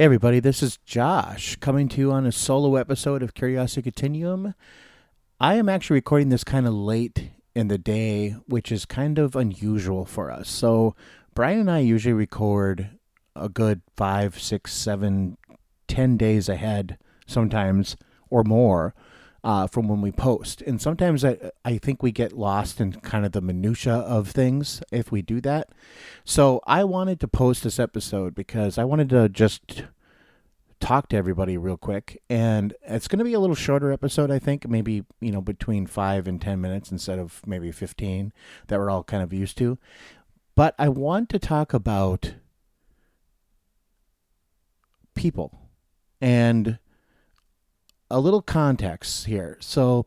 Hey everybody, this is Josh coming to you on a solo episode of Curiosity Continuum. I am actually recording this kind of late in the day, which is kind of unusual for us. So, Brian and I usually record a good 5, 6, 7, 10 days ahead, sometimes or more, from when we post. And sometimes I think we get lost in kind of the minutia of things if we do that. So I wanted to post this episode because I wanted to just talk to everybody real quick. And it's going to be a little shorter episode, I think, maybe, between 5 and 10 minutes instead of maybe 15 that we're all kind of used to. But I want to talk about people and a little context here. So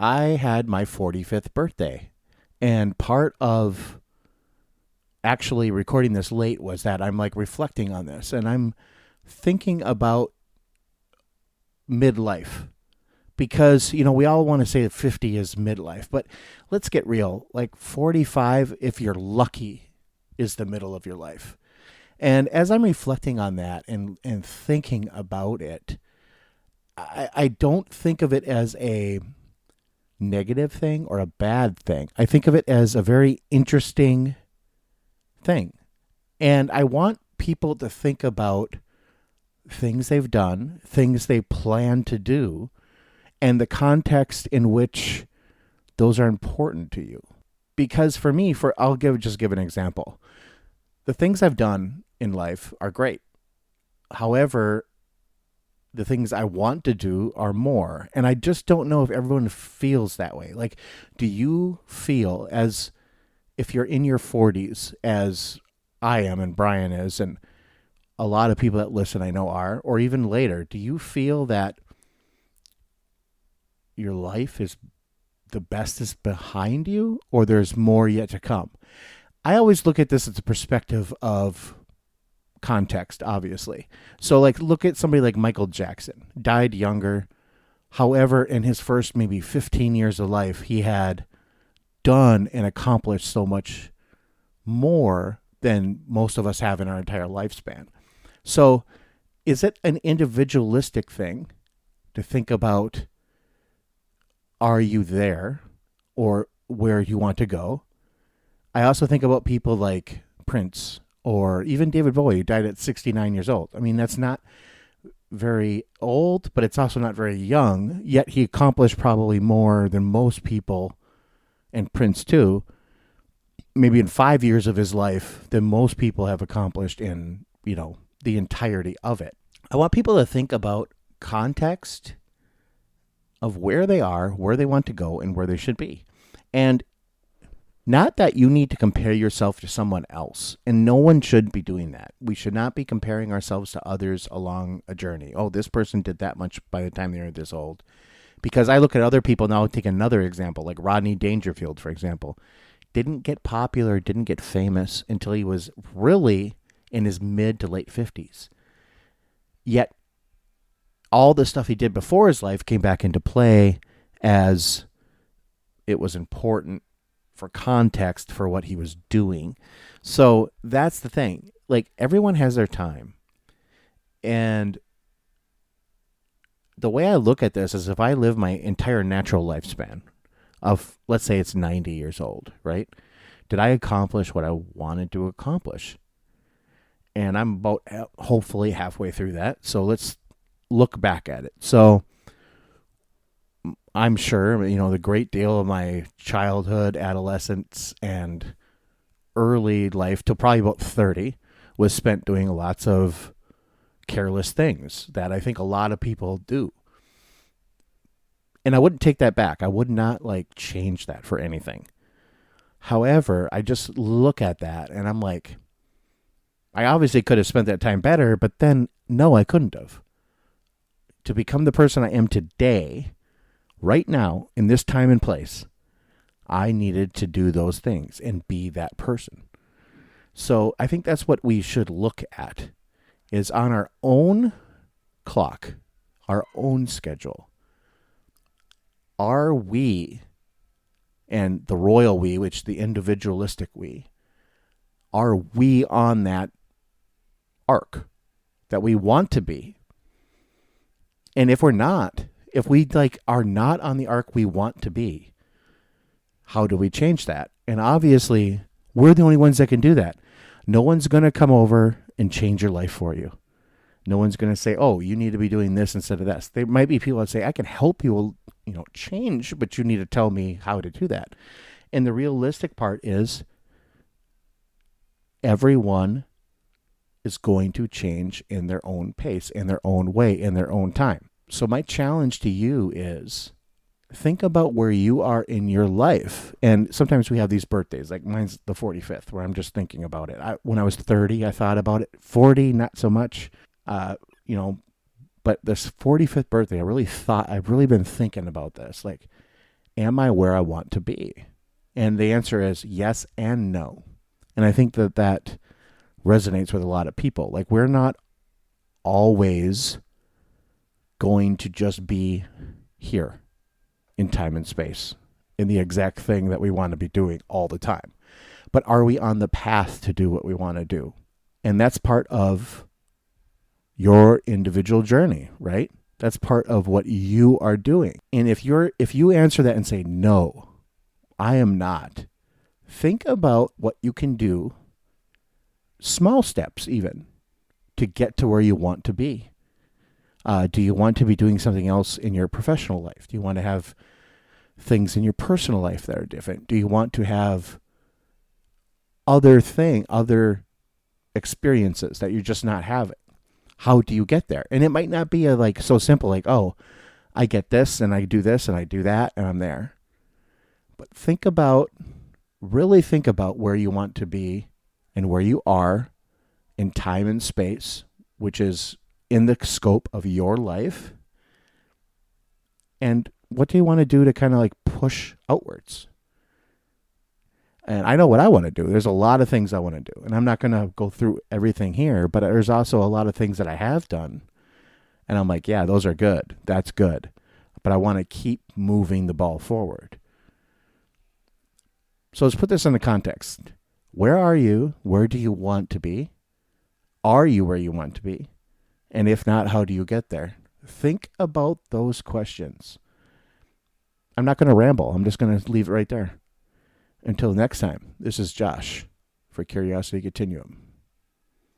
I had my 45th birthday, and part of actually recording this late was that I'm like reflecting on this and I'm thinking about midlife because, we all want to say that 50 is midlife, but let's get real. Like 45, if you're lucky, is the middle of your life. And as I'm reflecting on that and thinking about it, I don't think of it as a negative thing or a bad thing. I think of it as a very interesting thing. And I want people to think about things they've done, things they plan to do, and the context in which those are important to you. Because for me, I'll give an example. The things I've done in life are great. However, the things I want to do are more. And I just don't know if everyone feels that way. Like, do you feel as if you're in your 40s, as I am and Brian is, and a lot of people that listen I know are, or even later, do you feel that your life is the best is behind you, or there's more yet to come? I always look at this as a perspective of context, obviously. So like look at somebody like Michael Jackson, died younger. However, in his first maybe 15 years of life, he had done and accomplished so much more than most of us have in our entire lifespan. So is it an individualistic thing to think about, are you there or where you want to go? I also think about people like Prince or even David Bowie, who died at 69 years old. I mean, that's not very old, but it's also not very young, yet he accomplished probably more than most people, and Prince too, maybe in 5 years of his life, than most people have accomplished in, the entirety of it. I want people to think about context of where they are, where they want to go, and where they should be. And not that you need to compare yourself to someone else, and no one should be doing that. We should not be comparing ourselves to others along a journey. Oh, this person did that much by the time they were this old. Because I look at other people now, take another example, like Rodney Dangerfield, for example. Didn't get popular, didn't get famous until he was really in his mid to late 50s. Yet all the stuff he did before his life came back into play as it was important for context for what he was doing. So that's the thing. Like, everyone has their time. And the way I look at this is if I live my entire natural lifespan of, let's say it's 90 years old, right? Did I accomplish what I wanted to accomplish? And I'm about hopefully halfway through that. So let's look back at it. So I'm sure, the great deal of my childhood, adolescence, and early life till probably about 30 was spent doing lots of careless things that I think a lot of people do. And I wouldn't take that back. I would not change that for anything. However, I just look at that and I'm like, I obviously could have spent that time better, but then no, I couldn't have. To become the person I am today, right now, in this time and place, I needed to do those things and be that person. So I think that's what we should look at, is on our own clock, our own schedule. Are we, and the royal we, which the individualistic we, are we on that arc that we want to be? And if we're not, if we like are not on the arc we want to be, how do we change that? And obviously, we're the only ones that can do that. No one's going to come over and change your life for you. No one's going to say, oh, you need to be doing this instead of this. There might be people that say, I can help you, change, but you need to tell me how to do that. And the realistic part is everyone is going to change in their own pace, in their own way, in their own time. So my challenge to you is think about where you are in your life. And sometimes we have these birthdays, like mine's the 45th, where I'm just thinking about it. When I was 30, I thought about it. 40, not so much. But this 45th birthday, I've really been thinking about this. Like, am I where I want to be? And the answer is yes and no. And I think that resonates with a lot of people. Like, we're not always going to just be here in time and space in the exact thing that we want to be doing all the time. But are we on the path to do what we want to do? And that's part of your individual journey, right? That's part of what you are doing. And if you answer that and say, no, I am not, think about what you can do, small steps even, to get to where you want to be. Do you want to be doing something else in your professional life? Do you want to have things in your personal life that are different? Do you want to have other experiences that you're just not having? How do you get there? And it might not be so simple, like, oh, I get this and I do this and I do that and I'm there. But really think about where you want to be and where you are in time and space, which is in the scope of your life. And what do you want to do to kind of push outwards? And I know what I want to do. There's a lot of things I want to do. And I'm not going to go through everything here, but there's also a lot of things that I have done. And I'm like, yeah, those are good. That's good. But I want to keep moving the ball forward. So let's put this in the context. Where are you? Where do you want to be? Are you where you want to be? And if not, how do you get there? Think about those questions. I'm not going to ramble. I'm just going to leave it right there. Until next time, this is Josh for Curiosity Continuum.